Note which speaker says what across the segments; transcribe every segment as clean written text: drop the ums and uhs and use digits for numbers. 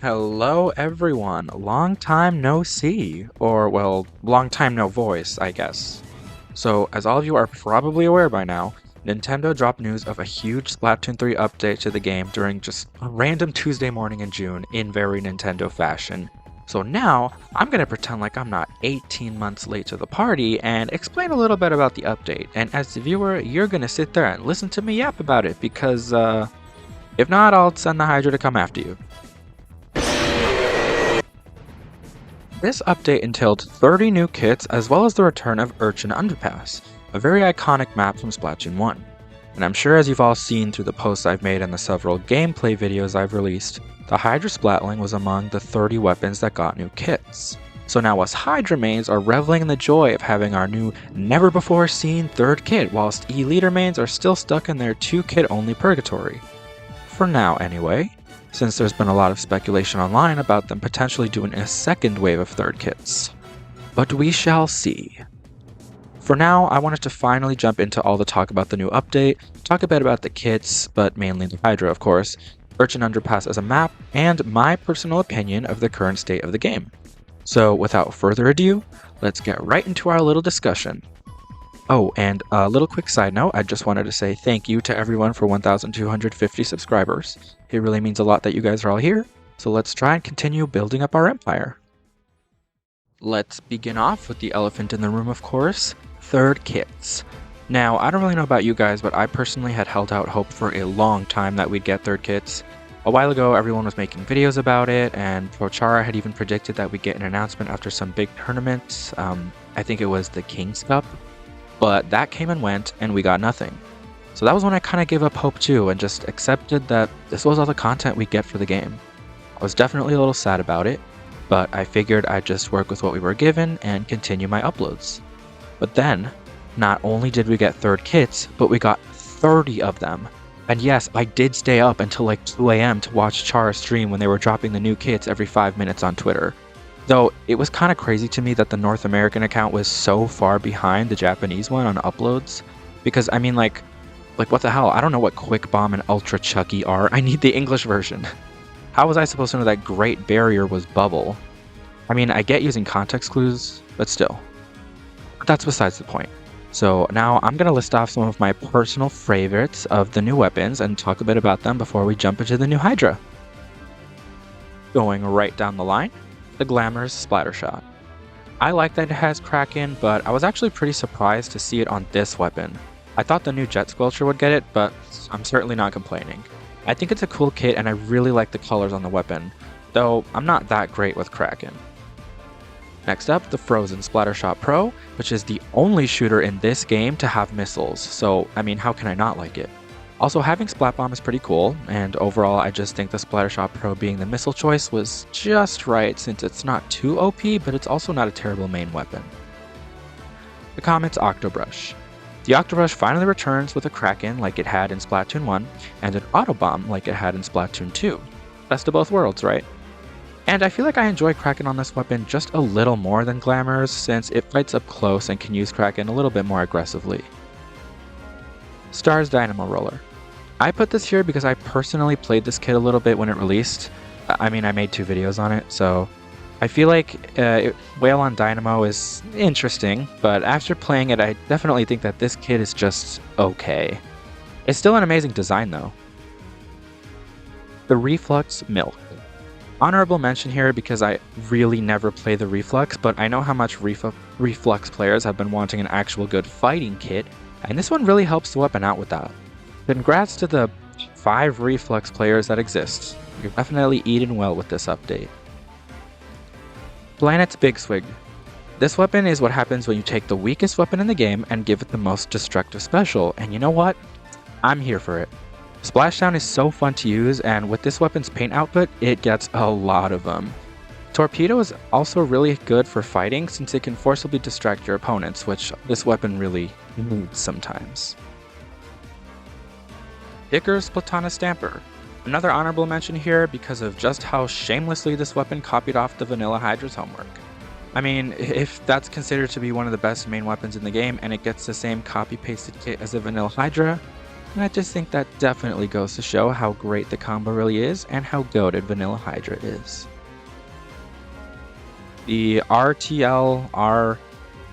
Speaker 1: Hello everyone, long time no see, or well, long time no voice, I guess. So, as all of you are probably aware by now, Nintendo dropped news of a huge Splatoon 3 update to the game during just a random Tuesday morning in June in very Nintendo fashion. So now, I'm gonna pretend like I'm not 18 months late to the party and explain a little bit about the update, and as the viewer, you're gonna sit there and listen to me yap about it because, if not, I'll send the Hydra to come after you. This update entailed 30 new kits as well as the return of Urchin Underpass, a very iconic map from Splatoon 1. And I'm sure as you've all seen through the posts I've made and the several gameplay videos I've released, the Hydra Splatling was among the 30 weapons that got new kits. So now us Hydra mains are reveling in the joy of having our new never before seen third kit, whilst E-Leader mains are still stuck in their 2 kit only purgatory. For now anyway, since there's been a lot of speculation online about them potentially doing a second wave of third kits. But we shall see. For now, I wanted to finally jump into all the talk about the new update, talk a bit about the kits, but mainly the Hydra of course, Urchin Underpass as a map, and my personal opinion of the current state of the game. So without further ado, let's get right into our little discussion. Oh, and a little quick side note, I just wanted to say thank you to everyone for 1,250 subscribers. It really means a lot that you guys are all here, so let's try and continue building up our empire. Let's begin off with the elephant in the room, of course, third kits. Now, I don't really know about you guys, but I personally had held out hope for a long time that we'd get third kits. A while ago, everyone was making videos about it, and Prochara had even predicted that we'd get an announcement after some big tournaments. I think it was the King's Cup. But that came and went, and we got nothing. So that was when I kind of gave up hope too, and just accepted that this was all the content we'd get for the game. I was definitely a little sad about it, but I figured I'd just work with what we were given and continue my uploads. But then, not only did we get third kits, but we got 30 of them. And yes, I did stay up until like 2 AM to watch Chara stream when they were dropping the new kits every 5 minutes on Twitter. Though, it was kind of crazy to me that the North American account was so far behind the Japanese one on uploads. Because, I mean, like what the hell? I don't know what Quick Bomb and Ultra Chucky are. I need the English version. How was I supposed to know that Great Barrier was Bubble? I mean, I get using context clues, but still. But that's besides the point. So now I'm going to list off some of my personal favorites of the new weapons and talk a bit about them before we jump into the new Hydra. Going right down the line. The glamorous splatter shot. I like that it has Kraken, but I was actually pretty surprised to see it on this weapon. I thought the new Jet Squelcher would get it, but I'm certainly not complaining. I think it's a cool kit and I really like the colors on the weapon, though I'm not that great with Kraken. Next up, the Frozen Splattershot Pro, which is the only shooter in this game to have missiles, so I mean how can I not like it? Also, having Splat Bomb is pretty cool, and overall I just think the Splattershot Pro being the missile choice was just right since it's not too OP, but it's also not a terrible main weapon. The Comet's Octobrush. The Octobrush finally returns with a Kraken like it had in Splatoon 1, and an Autobomb like it had in Splatoon 2. Best of both worlds, right? And I feel like I enjoy Kraken on this weapon just a little more than Glamour's, since it fights up close and can use Kraken a little bit more aggressively. Star's Dynamo Roller. I put this here because I personally played this kit a little bit when it released. I mean, I made 2 videos on it, so I feel like Whale on Dynamo is interesting, but after playing it, I definitely think that this kit is just okay. It's still an amazing design though. The Reflux Milk. Honorable mention here because I really never play the Reflux, but I know how much Reflux players have been wanting an actual good fighting kit, and this one really helps the weapon out with that. Congrats to the 5 Reflux players that exist. You're definitely eating well with this update. Planet's Big Swig. This weapon is what happens when you take the weakest weapon in the game and give it the most destructive special, and you know what? I'm here for it. Splashdown is so fun to use, and with this weapon's paint output, it gets a lot of them. Torpedo is also really good for fighting since it can forcibly distract your opponents, which this weapon really needs sometimes. Dicker's Platana Stamper. Another honorable mention here because of just how shamelessly this weapon copied off the vanilla Hydra's homework. I mean, if that's considered to be one of the best main weapons in the game and it gets the same copy-pasted kit as the vanilla Hydra, and I just think that definitely goes to show how great the combo really is and how goated Vanilla Hydra is. The RTL-R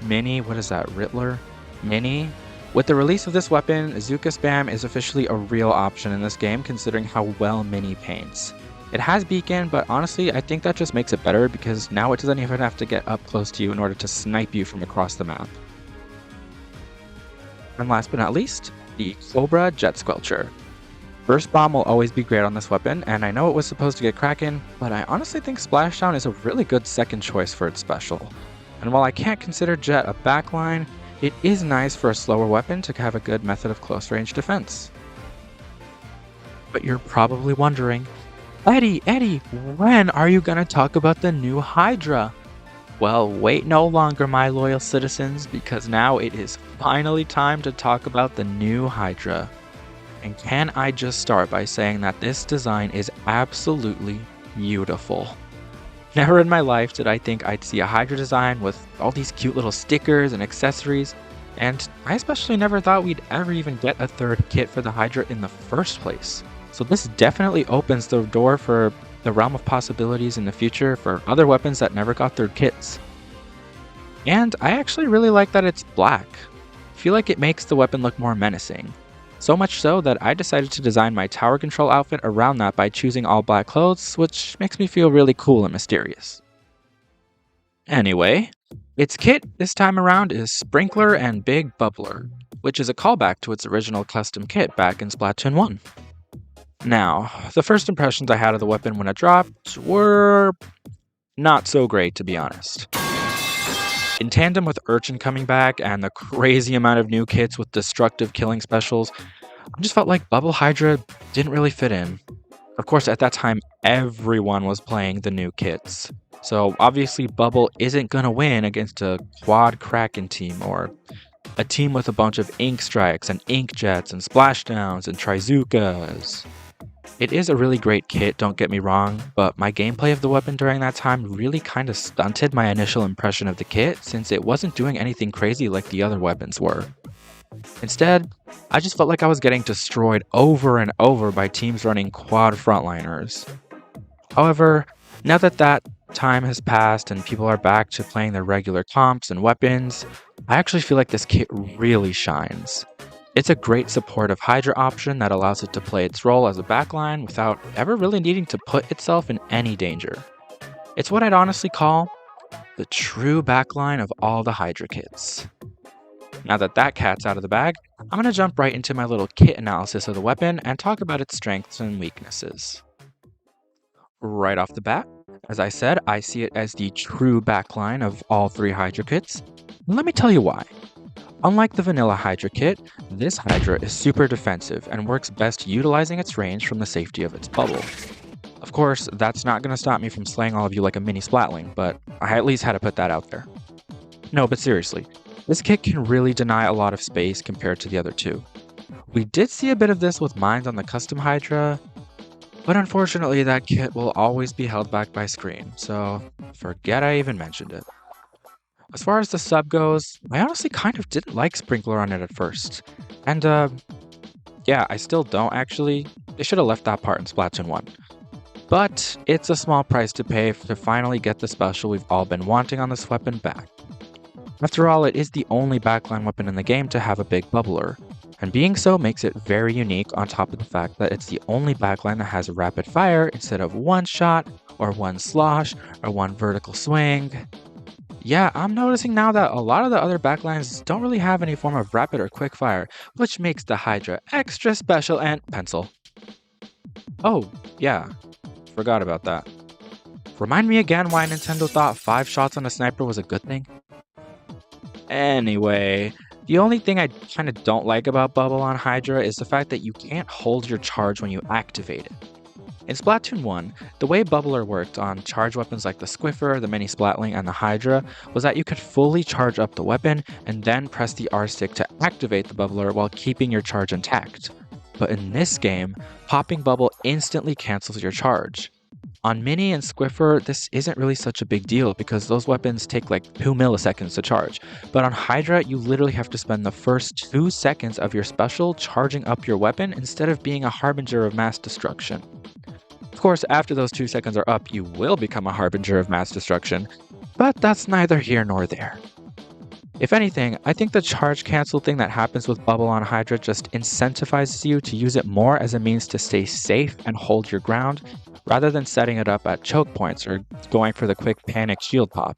Speaker 1: Mini, what is that, Riddler? Mini? With the release of this weapon, Zuka Spam is officially a real option in this game considering how well Mini paints. It has beacon, but honestly I think that just makes it better because now it doesn't even have to get up close to you in order to snipe you from across the map. And last but not least, the Cobra Jet Squelcher. Burst Bomb will always be great on this weapon, and I know it was supposed to get Kraken, but I honestly think Splashdown is a really good second choice for its special. And while I can't consider Jet a backline, it is nice for a slower weapon to have a good method of close range defense. But you're probably wondering, Eddie, when are you gonna talk about the new Hydra? Well, wait no longer, my loyal citizens, because now it is finally time to talk about the new Hydra. And can I just start by saying that this design is absolutely beautiful. Never in my life did I think I'd see a Hydra design with all these cute little stickers and accessories, and I especially never thought we'd ever even get a third kit for the Hydra in the first place. So this definitely opens the door for the realm of possibilities in the future for other weapons that never got third kits. And I actually really like that it's black. I feel like it makes the weapon look more menacing. So much so that I decided to design my tower control outfit around that by choosing all black clothes, which makes me feel really cool and mysterious. Anyway, its kit this time around is Sprinkler and Big Bubbler, which is a callback to its original custom kit back in Splatoon 1. Now, the first impressions I had of the weapon when it dropped were not so great, to be honest. In tandem with Urchin coming back and the crazy amount of new kits with destructive killing specials, I just felt like Bubble Hydra didn't really fit in. Of course, at that time, everyone was playing the new kits. So obviously Bubble isn't gonna win against a Quad Kraken team or a team with a bunch of Ink Strikes and Ink Jets and Splashdowns and Trizukas. It is a really great kit, don't get me wrong, but my gameplay of the weapon during that time really kinda stunted my initial impression of the kit since it wasn't doing anything crazy like the other weapons were. Instead, I just felt like I was getting destroyed over and over by teams running quad frontliners. However, now that time has passed and people are back to playing their regular comps and weapons, I actually feel like this kit really shines. It's a great supportive Hydra option that allows it to play its role as a backline without ever really needing to put itself in any danger. It's what I'd honestly call the true backline of all the Hydra kits. Now that cat's out of the bag, I'm going to jump right into my little kit analysis of the weapon and talk about its strengths and weaknesses. Right off the bat, as I said, I see it as the true backline of all three Hydra kits. Let me tell you why. Unlike the vanilla Hydra kit, this Hydra is super defensive and works best utilizing its range from the safety of its bubble. Of course, that's not going to stop me from slaying all of you like a mini Splatling, but I at least had to put that out there. No, but seriously, this kit can really deny a lot of space compared to the other two. We did see a bit of this with mines on the custom Hydra, but unfortunately that kit will always be held back by screen, so forget I even mentioned it. As far as the sub goes, I honestly kind of didn't like Sprinkler on it at first. And yeah, I still don't actually. They should have left that part in Splatoon 1. But it's a small price to pay to finally get the special we've all been wanting on this weapon back. After all, it is the only backline weapon in the game to have a big bubbler, and being so makes it very unique on top of the fact that it's the only backline that has rapid fire instead of one shot, or one slosh, or one vertical swing. Yeah, I'm noticing now that a lot of the other backlines don't really have any form of rapid or quick fire, which makes the Hydra extra special and pencil. Oh, yeah, forgot about that. Remind me again why Nintendo thought 5 shots on a sniper was a good thing? Anyway, the only thing I kinda don't like about Bubble on Hydra is the fact that you can't hold your charge when you activate it. In Splatoon 1, the way Bubbler worked on charge weapons like the Squiffer, the Mini Splatling, and the Hydra was that you could fully charge up the weapon and then press the R stick to activate the Bubbler while keeping your charge intact. But in this game, popping Bubble instantly cancels your charge. On Mini and Squiffer, this isn't really such a big deal because those weapons take like 2 milliseconds to charge. But on Hydra, you literally have to spend the first 2 seconds of your special charging up your weapon instead of being a harbinger of mass destruction. Of course, after those 2 seconds are up, you will become a harbinger of mass destruction, but that's neither here nor there. If anything, I think the charge cancel thing that happens with Bubble on Hydra just incentivizes you to use it more as a means to stay safe and hold your ground, rather than setting it up at choke points or going for the quick panic shield pop.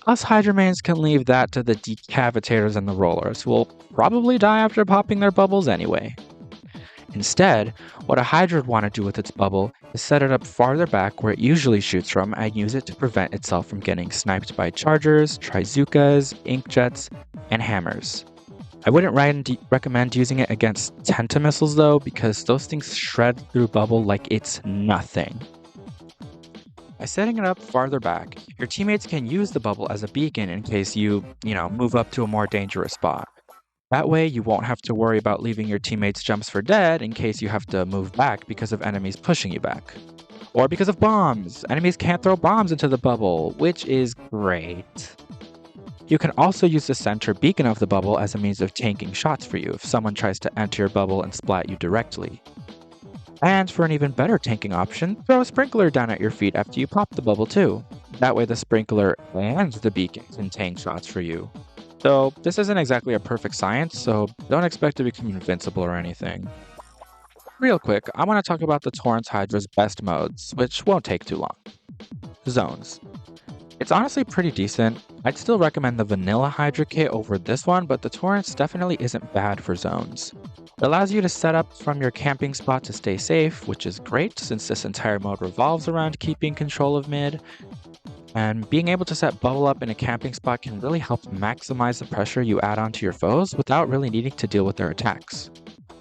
Speaker 1: Us Hydra mains can leave that to the decavitators and the rollers, who will probably die after popping their bubbles anyway. Instead, what a Hydra would want to do with its bubble is set it up farther back where it usually shoots from and use it to prevent itself from getting sniped by chargers, trizookas, inkjets, and hammers. I wouldn't recommend using it against Tenta missiles though, because those things shred through bubble like it's nothing. By setting it up farther back, your teammates can use the bubble as a beacon in case you move up to a more dangerous spot. That way, you won't have to worry about leaving your teammates jumps for dead in case you have to move back because of enemies pushing you back. Or because of bombs! Enemies can't throw bombs into the bubble, which is great. You can also use the center beacon of the bubble as a means of tanking shots for you if someone tries to enter your bubble and splat you directly. And for an even better tanking option, throw a sprinkler down at your feet after you pop the bubble too. That way the sprinkler and the beacon can tank shots for you. Though this isn't exactly a perfect science, so don't expect to become invincible or anything. Real quick, I want to talk about the Torrentz Hydra's best modes, which won't take too long. Zones. It's honestly pretty decent. I'd still recommend the vanilla Hydra kit over this one, but the Torrentz definitely isn't bad for zones. It allows you to set up from your camping spot to stay safe, which is great since this entire mode revolves around keeping control of mid. And being able to set bubble up in a camping spot can really help maximize the pressure you add onto your foes without really needing to deal with their attacks.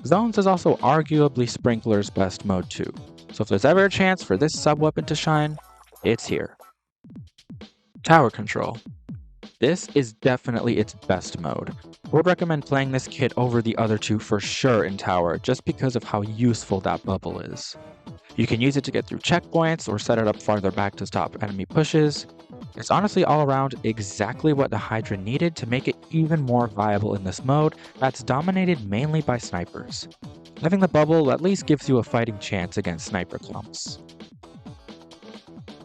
Speaker 1: Zones is also arguably Sprinkler's best mode too, so if there's ever a chance for this sub-weapon to shine, it's here. Tower Control. This is definitely its best mode. I would recommend playing this kit over the other two for sure in Tower, just because of how useful that bubble is. You can use it to get through checkpoints or set it up farther back to stop enemy pushes. It's honestly all around exactly what the Hydra needed to make it even more viable in this mode that's dominated mainly by snipers. Having the bubble at least gives you a fighting chance against sniper clumps.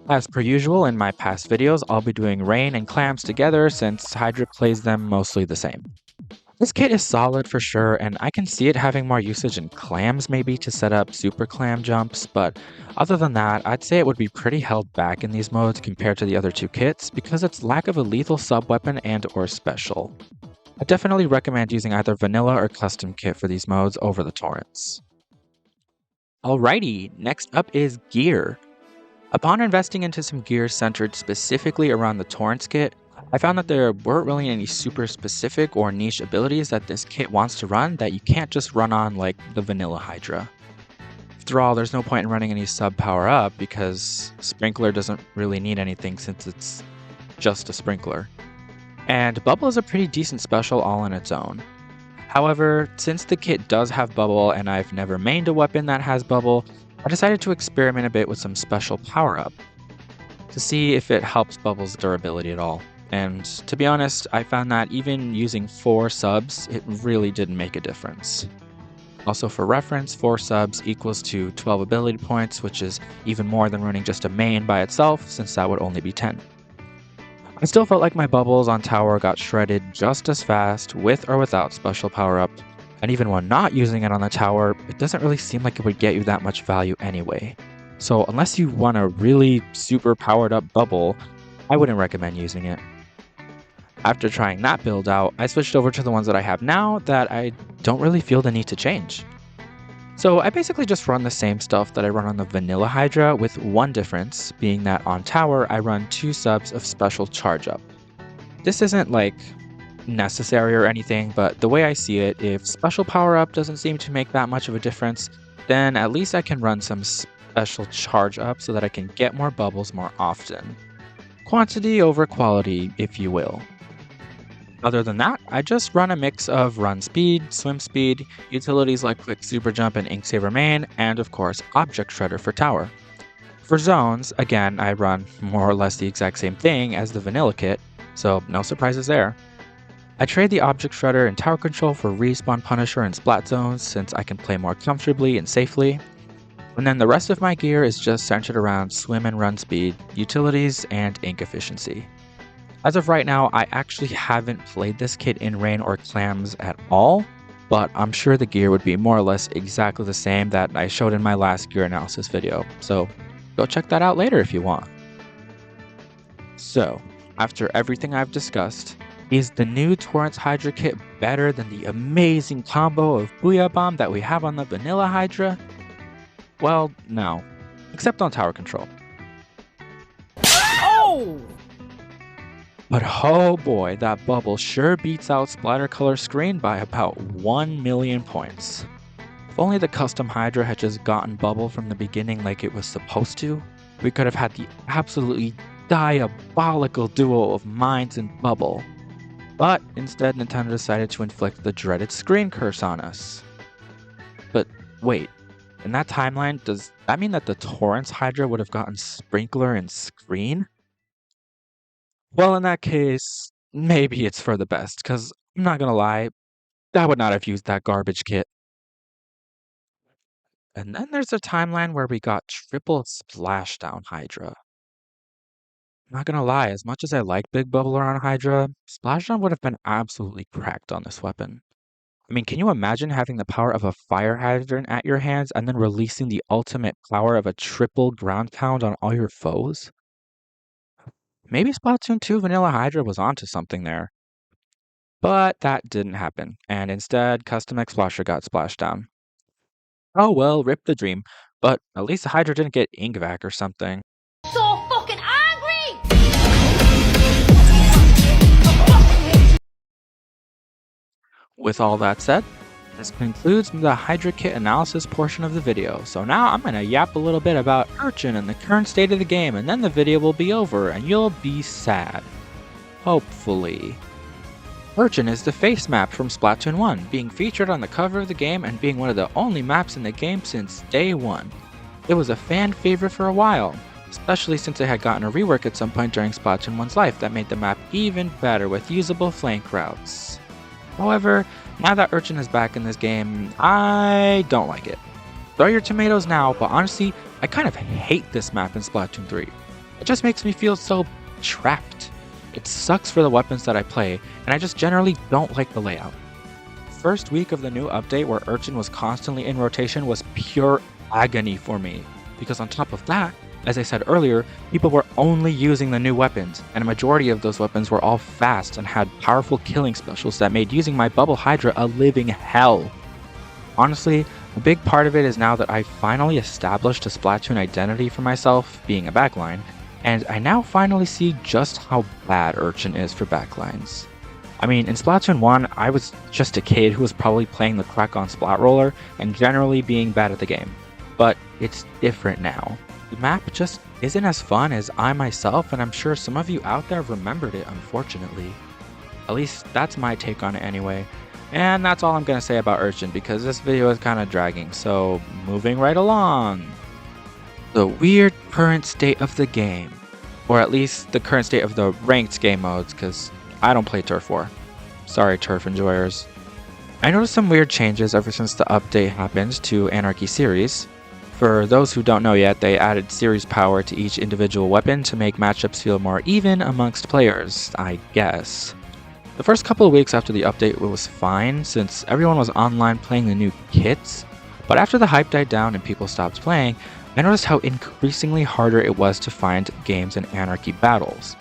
Speaker 1: As per usual in my past videos, I'll be doing Rain and Clams together since Hydra plays them mostly the same. This kit is solid for sure, and I can see it having more usage in Clams maybe to set up super clam jumps, but other than that, I'd say it would be pretty held back in these modes compared to the other two kits because its lack of a lethal sub-weapon and or special. I definitely recommend using either vanilla or custom kit for these modes over the Torrentz. Alrighty, next up is gear. Upon investing into some gear centered specifically around the Torrentz kit, I found that there weren't really any super specific or niche abilities that this kit wants to run that you can't just run on like the vanilla Hydra. After all, there's no point in running any sub power up because Sprinkler doesn't really need anything since it's just a Sprinkler. And Bubble is a pretty decent special all on its own. However, since the kit does have Bubble and I've never mained a weapon that has Bubble, I decided to experiment a bit with some special power up to see if it helps Bubble's durability at all. And to be honest, I found that even using 4 subs, it really didn't make a difference. Also for reference, 4 subs equals to 12 ability points, which is even more than running just a main by itself, since that would only be 10. I still felt like my bubbles on tower got shredded just as fast, with or without special power up, and even when not using it on the tower, it doesn't really seem like it would get you that much value anyway. So unless you want a really super powered up bubble, I wouldn't recommend using it. After trying that build out, I switched over to the ones that I have now that I don't really feel the need to change. So I basically just run the same stuff that I run on the vanilla Hydra, with one difference being that on tower I run 2 subs of special charge up. This isn't like necessary or anything, but the way I see it, if special power up doesn't seem to make that much of a difference, then at least I can run some special charge up so that I can get more bubbles more often. Quantity over quality, if you will. Other than that, I just run a mix of run speed, swim speed, utilities like quick super jump and ink saver main, and of course object shredder for tower. For zones, again, I run more or less the exact same thing as the vanilla kit, so no surprises there. I trade the Object Shredder and Tower Control for Respawn Punisher and Splat Zones since I can play more comfortably and safely. And then the rest of my gear is just centered around swim and run speed, utilities, and ink efficiency. As of right now, I actually haven't played this kit in rain or clams at all, but I'm sure the gear would be more or less exactly the same that I showed in my last gear analysis video, so go check that out later if you want. So, after everything I've discussed, is the new Torrentz Hydra kit better than the amazing combo of Booyah Bomb that we have on the vanilla Hydra? Well, no, except on tower control.
Speaker 2: Oh!
Speaker 1: But oh boy, that bubble sure beats out Splatter Color Screen by about 1 million points. If only the custom Hydra had just gotten bubble from the beginning like it was supposed to, we could have had the absolutely diabolical duo of Mines and Bubble. But instead Nintendo decided to inflict the dreaded screen curse on us. But wait, in that timeline, does that mean that the Torrentz Hydra would have gotten Sprinkler and Screen? Well, in that case, maybe it's for the best, because I'm not gonna lie, I would not have used that garbage kit. And then there's a timeline where we got triple Splashdown Hydra. Not gonna lie, as much as I like Big Bubble around Hydra, Splashdown would have been absolutely cracked on this weapon. I mean, can you imagine having the power of a fire hydrant at your hands and then releasing the ultimate power of a triple ground pound on all your foes? Maybe Splatoon 2 Vanilla Hydra was onto something there. But that didn't happen, and instead, Custom Explasher got splashed down. Oh well, rip the dream, but at least the Hydra didn't get ink vac or something.
Speaker 2: So fucking angry!
Speaker 1: With all that said, this concludes the Hydra kit analysis portion of the video, so now I'm gonna yap a little bit about Urchin and the current state of the game, and then the video will be over and you'll be sad. Hopefully. Urchin is the face map from Splatoon 1, being featured on the cover of the game and being one of the only maps in the game since day one. It was a fan favorite for a while, especially since it had gotten a rework at some point during Splatoon 1's life that made the map even better with usable flank routes. However, now that Urchin is back in this game, I don't like it. Throw your tomatoes now, but honestly, I kind of hate this map in Splatoon 3. It just makes me feel so trapped. It sucks for the weapons that I play, and I just generally don't like the layout. First week of the new update where Urchin was constantly in rotation was pure agony for me, because on top of that, as I said earlier, people were only using the new weapons, and a majority of those weapons were all fast and had powerful killing specials that made using my Bubble Hydra a living hell. Honestly, a big part of it is now that I finally established a Splatoon identity for myself, being a backline, and I now finally see just how bad Urchin is for backlines. I mean, in Splatoon 1, I was just a kid who was probably playing the crack-on Splat Roller and generally being bad at the game. But it's different now. The map just isn't as fun as I myself, and I'm sure some of you out there remembered it, unfortunately. At least that's my take on it anyway. And that's all I'm gonna say about Urchin because this video is kinda dragging, so moving right along. The weird current state of the game. Or at least the current state of the ranked game modes, because I don't play Turf War. Sorry, Turf enjoyers. I noticed some weird changes ever since the update happened to Anarchy Series. For those who don't know yet, they added series power to each individual weapon to make matchups feel more even amongst players, I guess. The first couple of weeks after the update was fine, since everyone was online playing the new kits, but after the hype died down and people stopped playing, I noticed how increasingly harder it was to find games in Anarchy battles.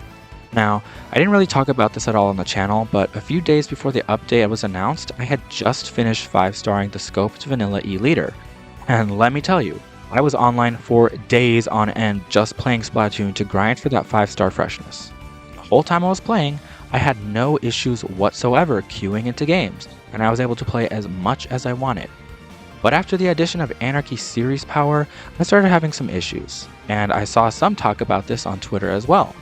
Speaker 1: Now, I didn't really talk about this at all on the channel, but a few days before the update was announced, I had just finished 5-starring the Scoped Vanilla E-Leader. And let me tell you, I was online for days on end just playing Splatoon to grind for that 5-star freshness. The whole time I was playing, I had no issues whatsoever queuing into games, and I was able to play as much as I wanted. But after the addition of Anarchy Series power, I started having some issues, and I saw some talk about this on Twitter as well.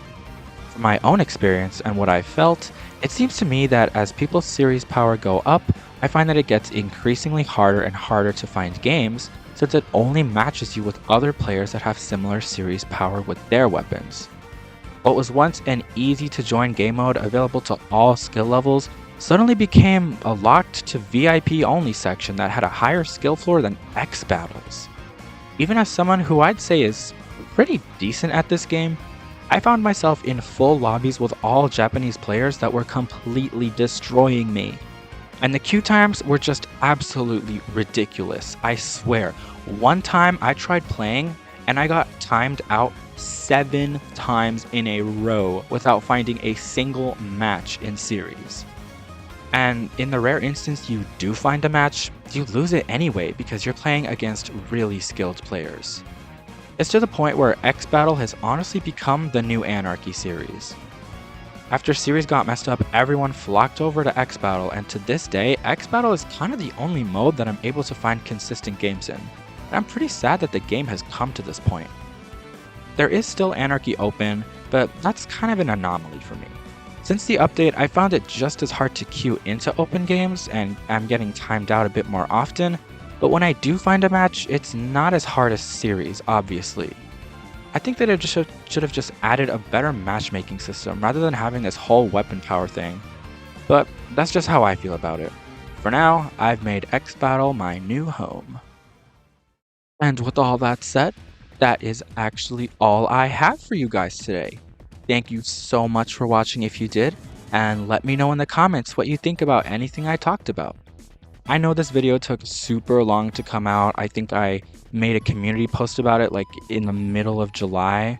Speaker 1: From my own experience and what I felt, it seems to me that as people's series power go up, I find that it gets increasingly harder and harder to find games, so since it only matches you with other players that have similar series power with their weapons. What was once an easy to join game mode available to all skill levels suddenly became a locked to VIP only section that had a higher skill floor than X battles. Even as someone who I'd say is pretty decent at this game, I found myself in full lobbies with all Japanese players that were completely destroying me. And the queue times were just absolutely ridiculous, I swear. One time I tried playing and I got timed out 7 times in a row without finding a single match in series. And in the rare instance you do find a match, you lose it anyway because you're playing against really skilled players. It's to the point where X Battle has honestly become the new Anarchy series. After series got messed up, everyone flocked over to X Battle, and to this day, X Battle is kind of the only mode that I'm able to find consistent games in. And I'm pretty sad that the game has come to this point. There is still Anarchy open, but that's kind of an anomaly for me. Since the update, I found it just as hard to queue into open games, and I'm getting timed out a bit more often, but when I do find a match, it's not as hard as series, obviously. I think that it just should have just added a better matchmaking system rather than having this whole weapon power thing. But that's just how I feel about it. For now, I've made X Battle my new home. And with all that said, that is actually all I have for you guys today. Thank you so much for watching if you did, and let me know in the comments what you think about anything I talked about. I know this video took super long to come out. I think I made a community post about it like in the middle of July,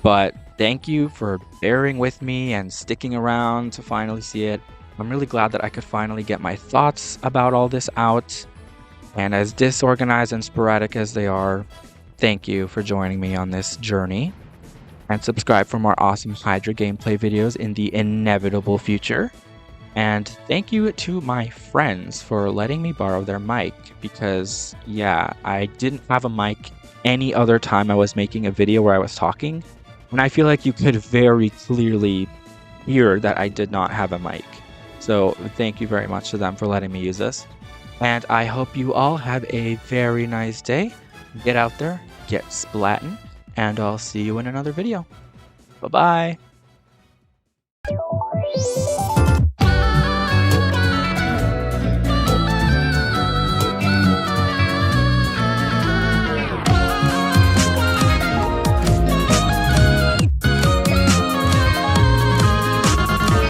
Speaker 1: but thank you for bearing with me and sticking around to finally see it. I'm really glad that I could finally get my thoughts about all this out, and as disorganized and sporadic as they are, thank you for joining me on this journey, and subscribe for more awesome Hydra gameplay videos in the inevitable future. And thank you to my friends for letting me borrow their mic, because yeah, I didn't have a mic any other time I was making a video where I was talking, and I feel like you could very clearly hear that I did not have a mic. So thank you very much to them for letting me use this. And I hope you all have a very nice day. Get out there, get splatting, and I'll see you in another video. Bye-bye.